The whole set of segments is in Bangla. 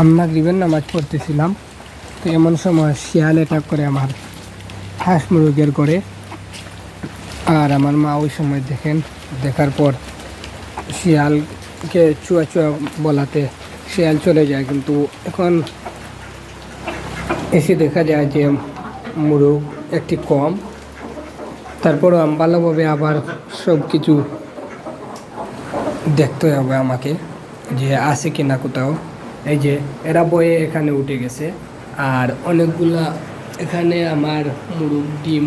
আমি মাগরিবের নামাজ পড়তেছিলাম, তো এমন সময় শিয়াল অ্যাটাক করে আমার হাঁস মুরগের করে। আর আমার মা ওই সময় দেখার পর শিয়ালকে চুয়া চুয়া বলাতে শিয়াল চলে যায়। কিন্তু এখন এসে দেখা যায় যে মুরগ একটি কম। তারপরও আমি ভালোভাবে আবার সব কিছু দেখতে হবে আমাকে, যে আছে কিনা কোথাও। এই যে এরা বয়ে এখানে উঠে গেছে, আর অনেকগুলা এখানে আমার মুরগ ডিম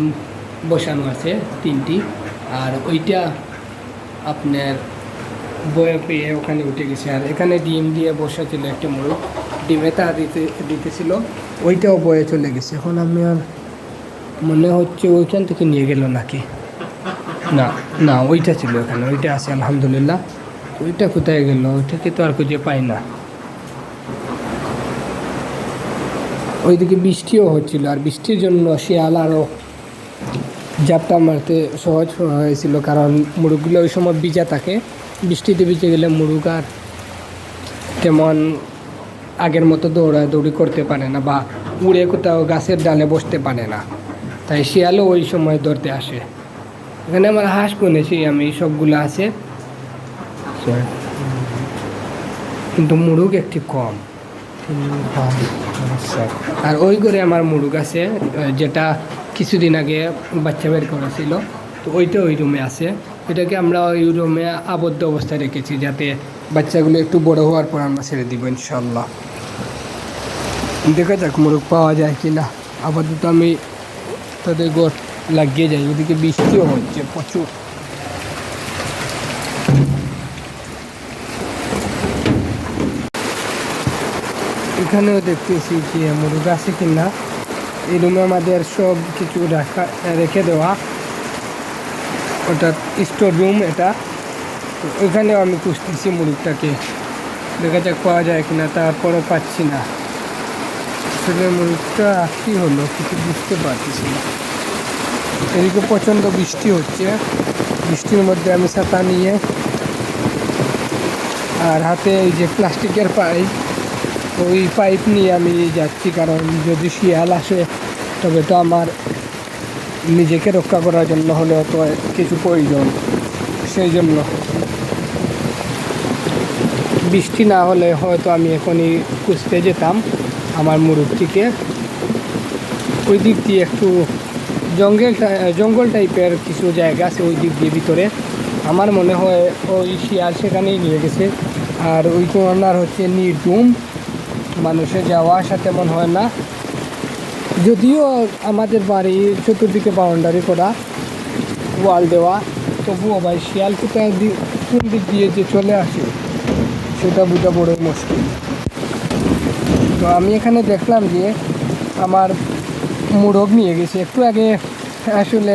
বসানো আছে 3টি, আর ওইটা আপনার বয়ে পেয়ে ওখানে উঠে গেছে। আর এখানে ডিম দিয়ে বসা ছিল একটা মুরগ, ডিমে তা দিতেছিল, ওইটাও বয়ে চলে গেছে। এখন আমি আর মনে হচ্ছে ওইখান থেকে নিয়ে গেল নাকি, না না ওইটা ছিল এখানে, ওইটা আছে আলহামদুলিল্লাহ। ওইটা কোথায় গেল, ওইটাকে তো আর খুঁজে পাই না। ওইদিকে বৃষ্টিও হচ্ছিল, আর বৃষ্টির জন্য শিয়াল আরও ঝাপটা মারতে সহজ হয়েছিল, কারণ মুরগগুলো ওই সময় ভিজা থাকে। বৃষ্টিতে ভিজে গেলে মুরগ আর তেমন আগের মতো দৌড়াদৌড়ি করতে পারে না, বা উড়ে কোথাও গাছের ডালে বসতে পারে না। তাই শিয়ালও ওই সময় ধরতে আসে। এখানে আমার হাঁস কিনেছি আমি, সবগুলো আছে, কিন্তু মুরগ একটি কম। আর ওই করে আমার মুরগ আছে, যেটা কিছুদিন আগে বাচ্চা বের করেছিল, তো ওইটা ওই রুমে আছে। এটাকে আমরা ওই রুমে আবদ্ধ অবস্থায় রেখেছি, যাতে বাচ্চাগুলো একটু বড় হওয়ার পর আমরা ছেড়ে দিব ইনশাল্লাহ। দেখা যাক মুরগ পাওয়া যায় কি না। আপাতত আমি তাদের গোট লাগিয়ে যাই। ওদিকে বৃষ্টিও হচ্ছে প্রচুর। এখানেও দেখতেছি যে মুরগ আছে কিনা। এই রুমে আমাদের সব কিছু রেখে দেওয়া, ওটা স্টোর রুম এটা। ওইখানেও আমি খুঁজতেছি মুরগটাকে, দেখা যাক পাওয়া যায় কিনা। তারপরও পাচ্ছি না। আসলে মুরগটা কী হলো কিছু বুঝতে পারতেছি না। এদিকে প্রচণ্ড বৃষ্টি হচ্ছে, বৃষ্টির মধ্যে আমি ছাতা নিয়ে আর হাতে এই যে প্লাস্টিকের পাইপ, ওই পাইপ নিয়ে আমি যাচ্ছি, কারণ যদি শিয়াল আসে তবে তো আমার নিজেকে রক্ষা করার জন্য হলেও তো কিছু প্রয়োজন। সেই জন্য বৃষ্টি না হলে হয়তো আমি এখনই খুঁজতে যেতাম আমার মুরগটিকে। ওই দিক দিয়ে একটু জঙ্গল টাইপের কিছু জায়গা আছে, ওই দিক দিয়ে ভিতরে আমার মনে হয় ওই শিয়াল সেখানেই নিয়ে গেছে। আর ওই কর্নার হচ্ছে নির্জুম, মানুষের যাওয়া আসা তেমন হয় না। যদিও আমাদের বাড়ির চতুর্দিকে বাউন্ডারি করা, ওয়াল দেওয়া, তবুও ভাই শিয়াল কোথায় কোন দিক দিয়ে যে চলে আসে সেটা বোঝা বড়ই মুশকিল। তো আমি এখানে দেখলাম যে আমার মুরগ নিয়ে গেছে একটু আগে। আসলে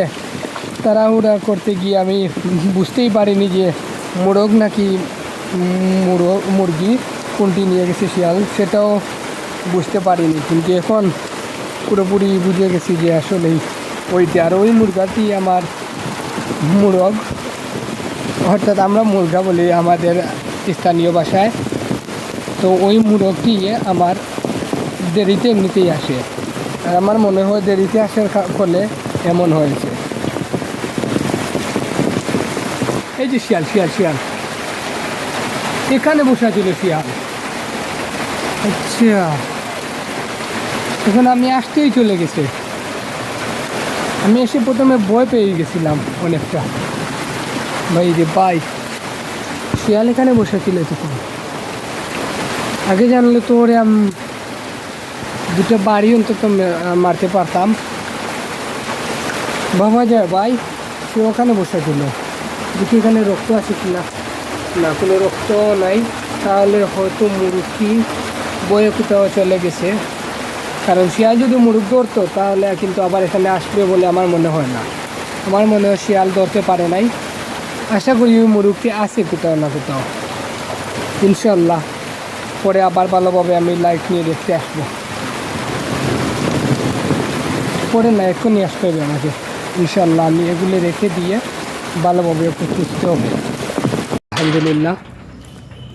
তাড়াহুড়া করতে গিয়ে আমি বুঝতেই পারিনি যে মুরগ নাকি মুরগি কোনটি নিয়ে গেছে শিয়াল, সেটাও বুঝতে পারিনি। কিন্তু এখন পুরোপুরি বুঝে গেছি যে আসলেই ওইটি। আর ওই মুরগাটি আমার মুরগ, অর্থাৎ আমরা মুরগা বলি আমাদের স্থানীয় ভাষায়। তো ওই মুরগটি আমার দেরিতে এমনিতেই আসে, আর আমার মনে হয় দেরিতে আসার ফলে এমন হয়েছে। এই যে শিয়াল শিয়াল শিয়াল এখানে বসা ছিল শিয়াল। আচ্ছা, এখন আমি আসতেই চলে গেছে। আমি এসে প্রথমে ভয় পেয়ে গেছিলাম অনেকটা। ভাই রে ভাই, শিয়াল এখানে বসেছিল তখন। আগে জানলে তো ওরে আমি দুটো বাড়ি অন্তত মারতে পারতাম। ভাবা যায় ভাই, সে ওখানে বসেছিল। দেখি এখানে রক্ত আছে কি না, না কোনো রক্ত নাই। তাহলে হয়তো মুরগটি বয়ে কোথাও চলে গেছে, কারণ শিয়াল যদি মুরগ ধরতো তাহলে কিন্তু আবার এখানে আসবে বলে আমার মনে হয় না। আমার মনে হয় শিয়াল ধরতে পারে নাই। আশা করি ওই মুরগটি আছে কোথাও না কোথাও ইনশাল্লাহ। পরে আবার ভালোভাবে আমি লাইট নিয়ে দেখতে আসবো। পরে না, এক্ষুনি আসতে হবে আমাকে ইনশাল্লাহ। আমি এগুলো রেখে দিয়ে ভালোভাবে ওকে খুঁজতে হবে। আলহামদুলিল্লাহ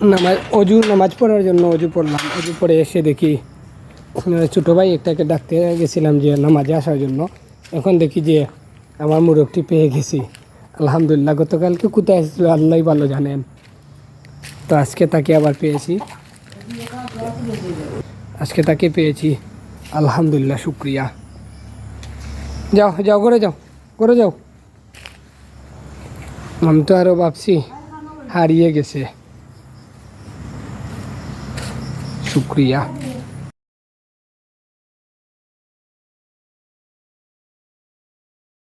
নামাজ পড়ার জন্য অজু পড়লাম। অজু পড়ে এসে দেখি ছোটো ভাই একটাকে ডাকতে গেছিলাম যে নামাজে আসার জন্য। এখন দেখি যে আমার মোরগটি পেয়ে গেছি, আলহামদুলিল্লাহ। গতকালকে কোথায় এসেছিল আল্লাহ ভালো জানেন, তো আজকে তাকে আবার পেয়েছি, আলহামদুলিল্লাহ, শুক্রিয়া। যাও যাও, করে যাও, করে যাও। আমি তো আরও ভাবছি হারিয়ে গেছে, শুক্রিয়া।